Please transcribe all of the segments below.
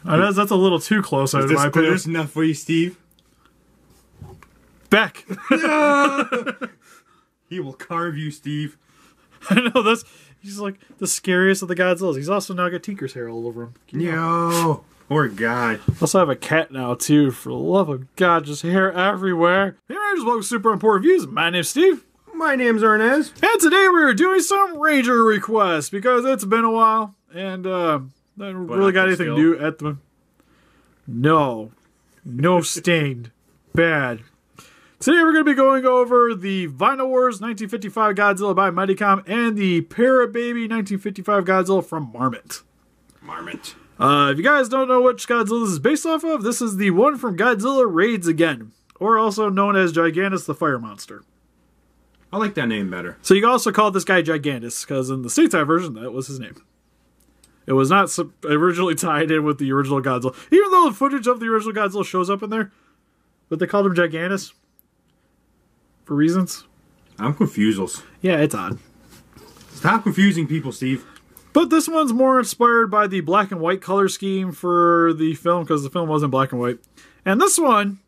That's a little too close, in my opinion. Is this enough for you, Steve? Beck! He will carve you, Steve. I know, he's like the scariest of the Godzillas. He's also now got Tinker's hair all over him. Yo, poor guy. Also have a cat now, too. For the love of God, just hair everywhere. Hey, Rangers, welcome to Super Important Reviews. My name's Steve. My name's Arnes. And today we're doing some Ranger requests because it's been a while. And, I haven't really got anything new at the... No stained. Bad. Today we're going to be going over the Vinyl Wars 1955 Godzilla by Medicom and the Para Baby 1955 Godzilla from Marmit. Marmit. If you guys don't know which Godzilla this is based off of, this is the one from Godzilla Raids Again, or also known as Gigantus the Fire Monster. I like that name better. So you can also call this guy Gigantus, because in the stateside version, that was his name. It was not originally tied in with the original Godzilla, even though the footage of the original Godzilla shows up in there, but they called him Gigantus. For reasons? I'm confused. Yeah, it's odd. Stop confusing people, Steve. But this one's more inspired by the black and white color scheme for the film, because the film wasn't black and white. And this one,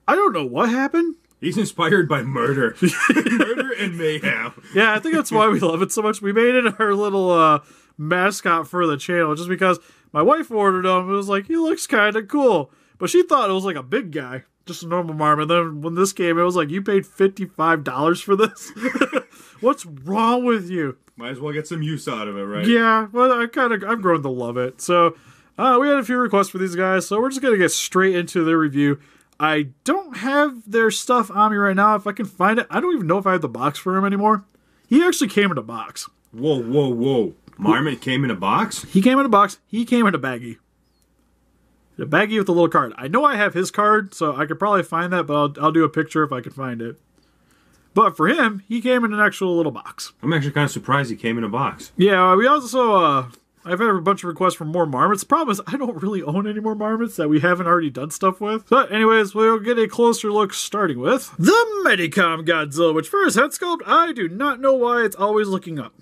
I don't know what happened. He's inspired by murder. Murder and mayhem. Yeah, I think that's why we love it so much. We made it our little mascot for the channel, just because my wife ordered him. It was like, he looks kind of cool. But she thought it was like a big guy. Just a normal Marmit. Then when this came, it was like, you paid $55 for this? What's wrong with you? Might as well get some use out of it, right? Yeah, well, I've grown to love it. So, we had a few requests for these guys, so we're just going to get straight into their review. I don't have their stuff on me right now. If I can find it, I don't even know if I have the box for him anymore. He actually came in a box. Whoa. Marmit came in a box? He came in a box. He came in a baggie. A baggie with a little card. I know I have his card, so I could probably find that, but I'll do a picture if I can find it. But for him, he came in an actual little box. I'm actually kind of surprised he came in a box. Yeah, we also, I've had a bunch of requests for more Marmits. The problem is I don't really own any more Marmits that we haven't already done stuff with. But anyways, we'll get a closer look starting with the Medicom Godzilla, which for his head sculpt, I do not know why it's always looking up.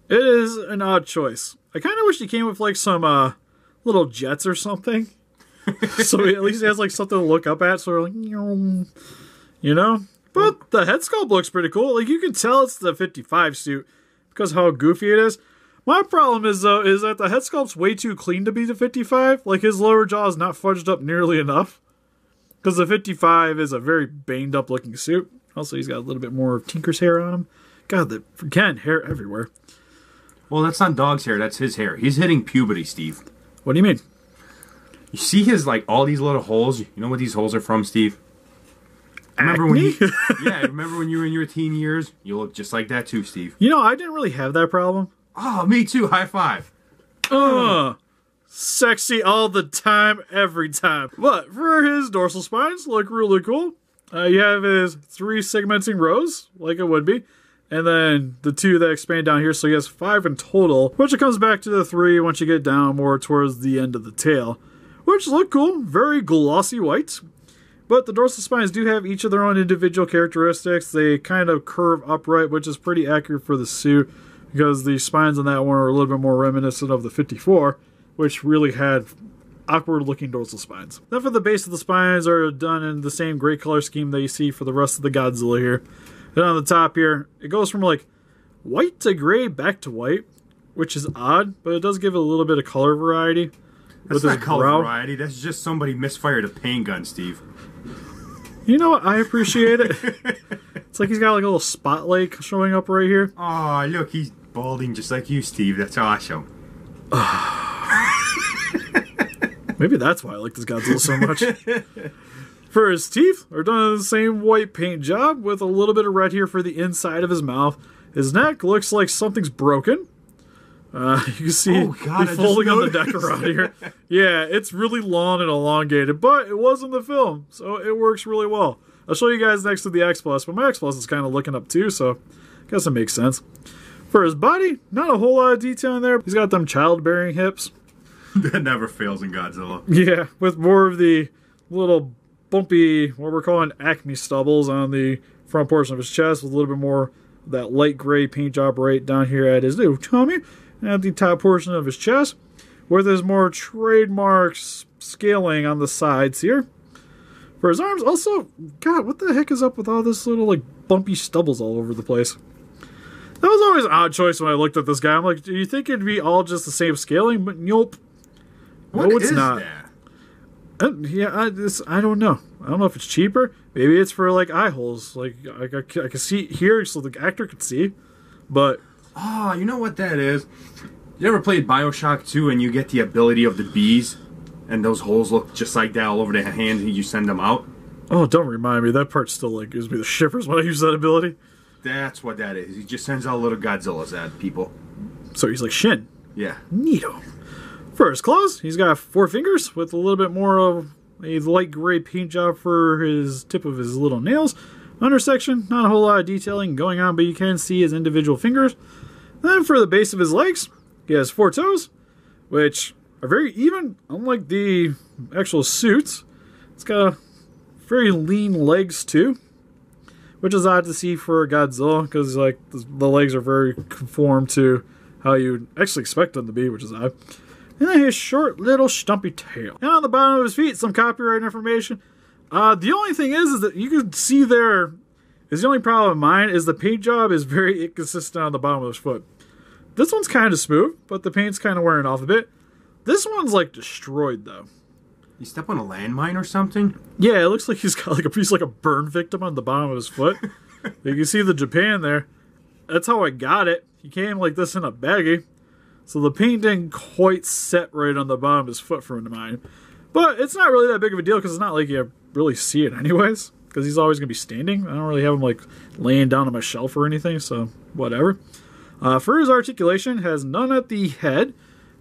It is an odd choice. I kind of wish he came with like some, little jets or something. So at least he has like something to look up at. So we're like, you know? But the head sculpt looks pretty cool. Like you can tell it's the 55 suit because how goofy it is. My problem is though, is that the head sculpt's way too clean to be the 55. Like his lower jaw is not fudged up nearly enough. Because the 55 is a very banged up looking suit. Also, he's got a little bit more Tinker's hair on him. God, again, hair everywhere. Well, that's not Dog's hair, that's his hair. He's hitting puberty, Steve. What do you mean? You see his, like, all these little holes? You know what these holes are from, Steve? Remember when remember when you were in your teen years? You look just like that too, Steve. You know, I didn't really have that problem. Oh, me too. High five. Sexy all the time, every time. But for his dorsal spines, look really cool. You have his 3 segmenting rows, like it would be. And then the 2 that expand down here, so he has 5 in total, which it comes back to the 3 once you get down more towards the end of the tail, which look cool, very glossy white. But the dorsal spines do have each of their own individual characteristics. They kind of curve upright, which is pretty accurate for the suit, because the spines on that one are a little bit more reminiscent of the 54, which really had awkward-looking dorsal spines. Then for the base of the spines are done in the same gray color scheme that you see for the rest of the Godzilla here. Then on the top here, it goes from like white to gray back to white, which is odd, but it does give it a little bit of color variety. That's not color variety, that's just somebody misfired a paint gun, Steve. You know what? I appreciate it. It's like he's got like a little spotlight showing up right here. Oh, look, he's balding just like you, Steve. That's awesome. Maybe that's why I like this Godzilla so much. For his teeth, are done in the same white paint job with a little bit of red here for the inside of his mouth. His neck looks like something's broken. You can see folding on the deck around here. Yeah, it's really long and elongated, but it was in the film, so it works really well. I'll show you guys next to the X Plus, but my X Plus is kind of looking up too, so I guess it makes sense. For his body, not a whole lot of detail in there. He's got them childbearing hips. That never fails in Godzilla. Yeah, with more of the little bumpy, what we're calling acme stubbles on the front portion of his chest, with a little bit more of that light gray paint job right down here at his new tummy and at the top portion of his chest, with his more trademark scaling on the sides here. For his arms, also, God, what the heck is up with all this little, like, bumpy stubbles all over the place? That was always an odd choice when I looked at this guy. I'm like, do you think it'd be all just the same scaling? But nope. What no, it's is not. That? Yeah, I don't know. I don't know if it's cheaper. Maybe it's for, like, eye holes. Like, I can see here so the actor could see. But... Oh, you know what that is? You ever played Bioshock 2 and you get the ability of the bees? And those holes look just like that all over the hand and you send them out? Oh, don't remind me. That part still, like, gives me the shivers when I use that ability. That's what that is. He just sends out little Godzillas at people. So he's like Shin. Yeah. Neato. For his claws, he's got 4 fingers with a little bit more of a light gray paint job for his tip of his little nails. Under section, not a whole lot of detailing going on, but you can see his individual fingers. Then for the base of his legs, he has 4 toes, which are very even, unlike the actual suits. It's got very lean legs too, which is odd to see for a Godzilla, because like the legs are very conformed to how you'd actually expect them to be, which is odd. And then his short little stumpy tail. And on the bottom of his feet, some copyright information. The only thing is that you can see there is the only problem of mine is the paint job is very inconsistent on the bottom of his foot. This one's kind of smooth, but the paint's kind of wearing off a bit. This one's like destroyed though. You step on a landmine or something? Yeah, it looks like he's got like a burn victim on the bottom of his foot. You can see the Japan there. That's how I got it. He came like this in a baggie. So the paint didn't quite set right on the bottom of his foot for mine. But it's not really that big of a deal because it's not like you really see it anyways. Because he's always going to be standing. I don't really have him like laying down on my shelf or anything, so whatever. For his articulation, has none at the head.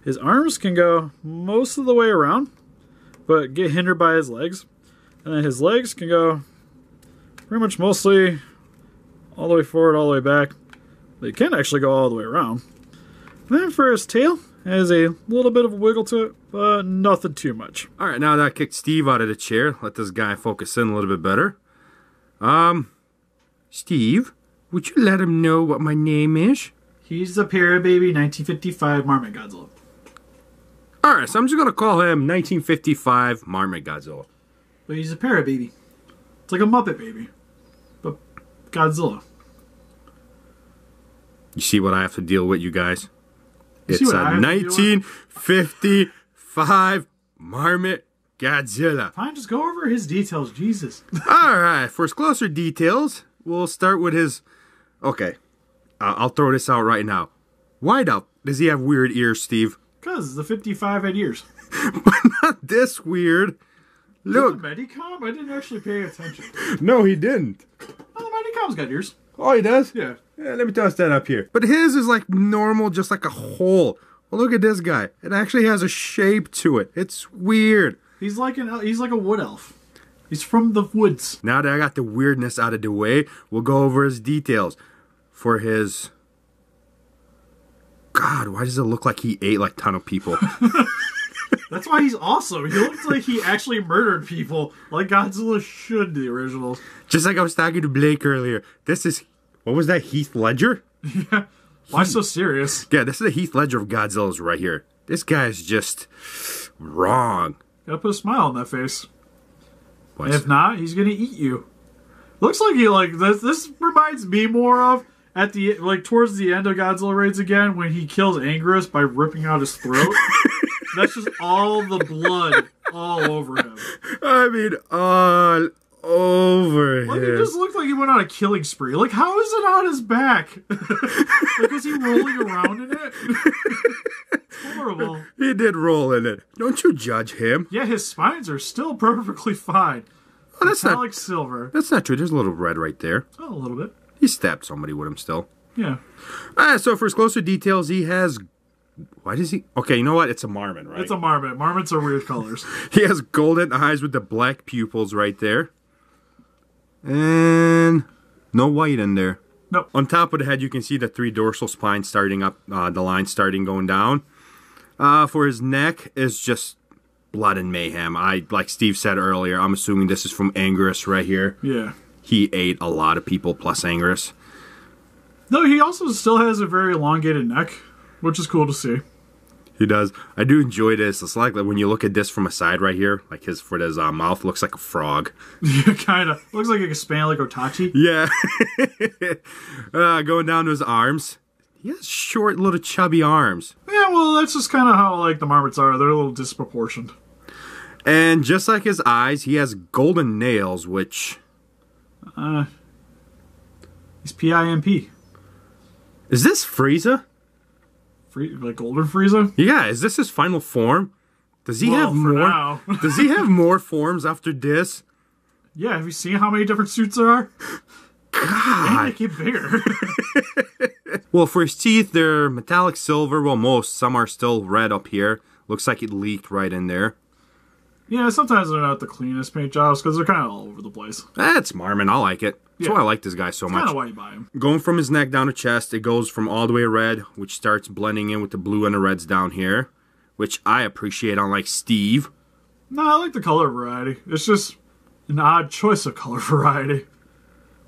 His arms can go most of the way around, but get hindered by his legs. And then his legs can go pretty much mostly all the way forward, all the way back. They can actually go all the way around. And then for his tail, has a little bit of a wiggle to it, but nothing too much. Alright, now that I kicked Steve out of the chair, let this guy focus in a little bit better. Steve, would you let him know what my name is? He's the Para Baby 1955 Marmit Godzilla. Alright, so I'm just going to call him 1955 Marmit Godzilla. But he's a Para Baby. It's like a Muppet Baby. But Godzilla. You see what I have to deal with, you guys? It's a a 1955 Marmit Godzilla. Fine, just go over his details, Jesus. Alright, for his closer details, we'll start with his... Okay, I'll throw this out right now. Why does he have weird ears, Steve? Because the 55 had ears. But not this weird. Look. The Medicom? I didn't actually pay attention. No, he didn't. Oh, the Medicom's got ears. Oh, he does? Yeah. Yeah, let me toss that up here. But his is like normal, just like a hole. Well, look at this guy. It actually has a shape to it. It's weird. He's like a wood elf. He's from the woods. Now that I got the weirdness out of the way, we'll go over his details. For his... God, why does it look like he ate like a ton of people? That's why he's awesome. He looks like he actually murdered people, like Godzilla should, the originals. Just like I was talking to Blake earlier. This is... What was that, Heath Ledger? Yeah. Why so serious? Yeah, this is the Heath Ledger of Godzilla's right here. This guy's just... wrong. Gotta put a smile on that face. And if not, he's gonna eat you. Looks like he like this. This reminds me more of at the towards the end of Godzilla Raids again when he kills Anguirus by ripping out his throat. That's just all the blood all over him. I mean, all over him. Like he just looked like he went on a killing spree. Like how is it on his back? Like is he rolling around in it? It's horrible. He did roll in it. Don't you judge him. Yeah, his spines are still perfectly fine. Oh, that's not like silver. That's not true. There's a little red right there. Oh, a little bit. He stabbed somebody with him still. Yeah. So for his closer details, he has... Why does he... Okay, you know what? It's a Marmit, right? It's a Marmit. Marmits are weird colors. He has golden eyes with the black pupils right there. And... no white in there. Nope. On top of the head, you can see the 3 dorsal spines starting up, the line starting going down. For his neck is just blood and mayhem. Like Steve said earlier, I'm assuming this is from Anguirus right here. Yeah. He ate a lot of people plus Anguirus. No, he also still has a very elongated neck, which is cool to see. He does. I do enjoy this. It's like when you look at this from a side right here, like his mouth looks like a frog. Yeah, kind of. Looks like a span like Otachi. Yeah. Going down to his arms. He has short, little chubby arms. Yeah, well, that's just kind of how like the Marmits are. They're a little disproportioned. And just like his eyes, he has golden nails, which... He's PIMP. Is this Frieza? Like Golden Frieza? Yeah, is this his final form? Does he have more? Now. Does he have more forms after this? Yeah, have you seen how many different suits there are? God. And they get bigger. Well, for his teeth, they're metallic silver. Well, most. Some are still red up here. Looks like it leaked right in there. Yeah, sometimes they're not the cleanest paint jobs because they're kind of all over the place. That's Marmit. I like it. That's why I like this guy so much. Kind of why you buy him. Going from his neck down to chest, it goes from all the way red, which starts blending in with the blue and the reds down here, which I appreciate, unlike Steve. No, I like the color variety. It's just an odd choice of color variety.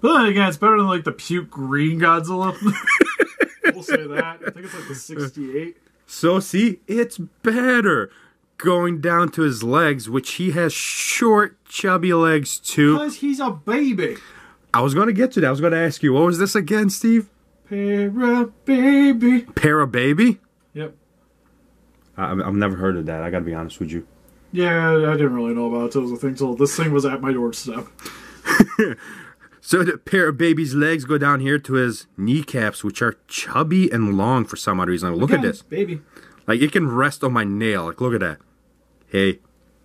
But then again, it's better than like the puke green Godzilla. We'll say that. I think it's like the 68. So see, it's better. Going down to his legs, which he has short, chubby legs too. Because he's a baby. I was going to get to that. I was going to ask you, what was this again, Steve? Para Baby. Para Baby? Yep. I've never heard of that. I got to be honest with you. Yeah, I didn't really know about it until the thing till this thing was at my doorstep. So the Para Baby's legs go down here to his kneecaps, which are chubby and long for some odd reason. Look at this. Baby. Like, it can rest on my nail. Like, look at that. Hey,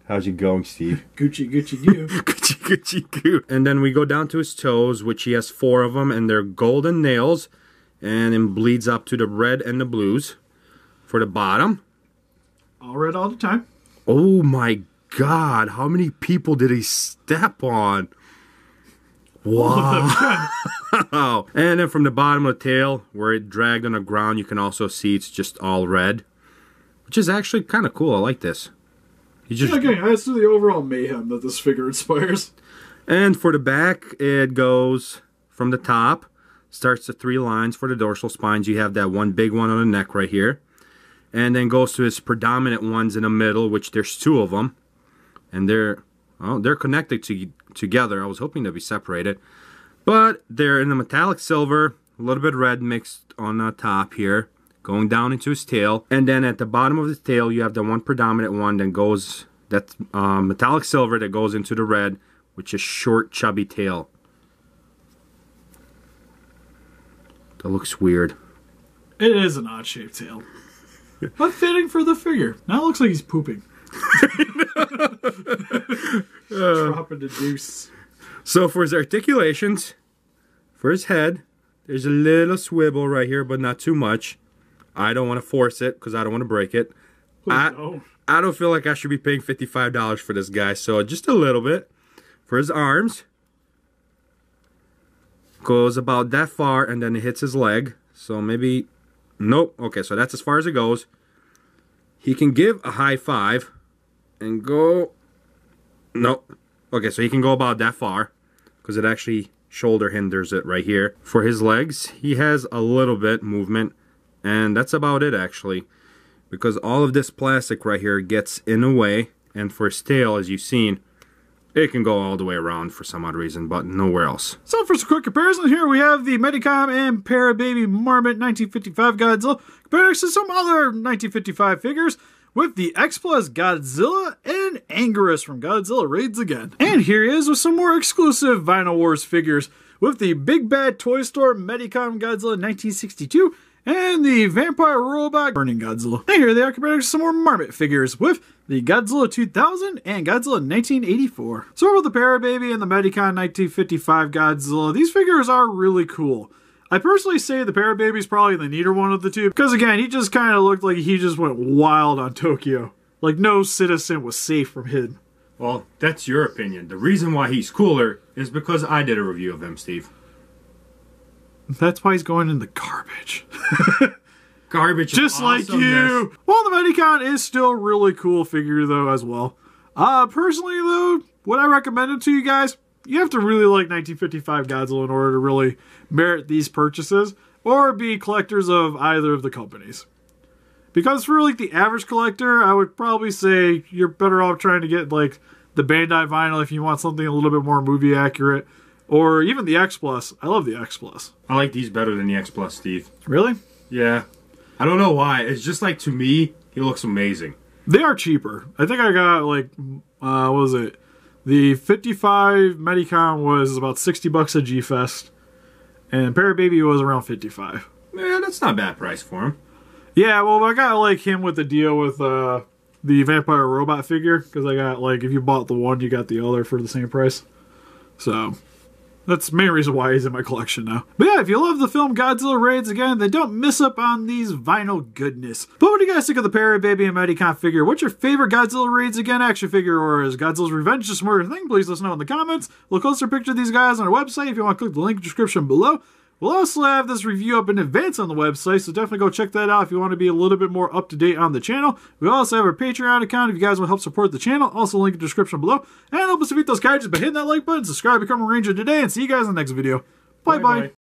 how's it going, Steve? Gucci, Gucci, goo. Gucci, Gucci, goo. And then we go down to his toes, which he has 4 of them, and they're golden nails, and it bleeds up to the red and the blues. For the bottom. All red all the time. Oh my God, how many people did he step on? Wow. And then from the bottom of the tail, where it dragged on the ground, you can also see it's just all red. Which is actually kind of cool. I like this. Yeah, again, adds to the overall mayhem that this figure inspires. And for the back, it goes from the top. Starts the 3 lines for the dorsal spines. You have that one big one on the neck right here. And then goes to his predominant ones in the middle, which there's 2 of them. And they're connected together. I was hoping they'd be separated. But they're in the metallic silver, a little bit red mixed on the top here. Going down into his tail. And then at the bottom of the tail, you have the one predominant one that goes, that's metallic silver that goes into the red, which is short, chubby tail. That looks weird. It is an odd-shaped tail. But fitting for the figure. Now it looks like he's pooping. Dropping the deuce. So for his articulations, for his head, there's a little swivel right here, but not too much. I don't want to force it because I don't want to break it. I don't feel like I should be paying $55 for this guy, so just a little bit. For his arms, goes about that far, and then it hits his leg. So maybe, nope. Okay, so that's as far as it goes. He can give a high 5 and go, nope. Okay, so he can go about that far because it actually shoulder hinders it right here. For his legs, he has a little bit movement. And that's about it, actually, because all of this plastic right here gets in the way. And for his tail, as you've seen, it can go all the way around for some odd reason, but nowhere else. So for some quick comparison, here we have the Medicom and Para Baby Marmit 1955 Godzilla compared to some other 1955 figures with the X Plus Godzilla and Anguirus from Godzilla Raids Again. And here he is with some more exclusive Vinyl Wars figures with the Big Bad Toy Store Medicom Godzilla 1962 and the Vampire Robot Burning Godzilla. And here they are compared to some more Marmit figures with the Godzilla 2000 and Godzilla 1984. So with the Para Baby and the Medicom 1955 Godzilla, these figures are really cool. I personally say the Para Baby is probably the neater one of the two, because again, he just kind of looked like he just went wild on Tokyo. Like no citizen was safe from him. Well, that's your opinion. The reason why he's cooler is because I did a review of him, Steve. That's why he's going in the garbage. Garbage. Just like you. Well, the Medicom is still a really cool figure, though, as well. Personally, though, would I recommend it to you guys? You have to really like 1955 Godzilla in order to really merit these purchases, or be collectors of either of the companies. Because for like the average collector, I would probably say you're better off trying to get like the Bandai vinyl if you want something a little bit more movie accurate. Or even the X Plus. I love the X Plus. I like these better than the X Plus, Steve. Really? Yeah. I don't know why. It's just like, to me, he looks amazing. They are cheaper. I think I got like, what was it? The 55 Medicom was about $60 at G-Fest. And Para Baby was around 55. Yeah, that's not a bad price for him. Yeah, well, I got like him with the deal with the Vampire Robot figure. Because I got like, if you bought the one, you got the other for the same price. So... that's the main reason why he's in my collection now. But yeah, if you love the film Godzilla Raids again, then don't miss up on these vinyl goodness. But what do you guys think of the Para Baby and Medicom figure? What's your favorite Godzilla Raids again action figure, or is Godzilla's Revenge just more your thing? Please let us know in the comments. We'll post a picture of these guys on our website if you want to click the link in the description below. We'll also have this review up in advance on the website, so definitely go check that out if you want to be a little bit more up-to-date on the channel. We also have our Patreon account if you guys want to help support the channel. Also, link in the description below. And help us defeat those kaijus by hitting that like button, subscribe, become a Ranger today, and see you guys in the next video. Bye-bye.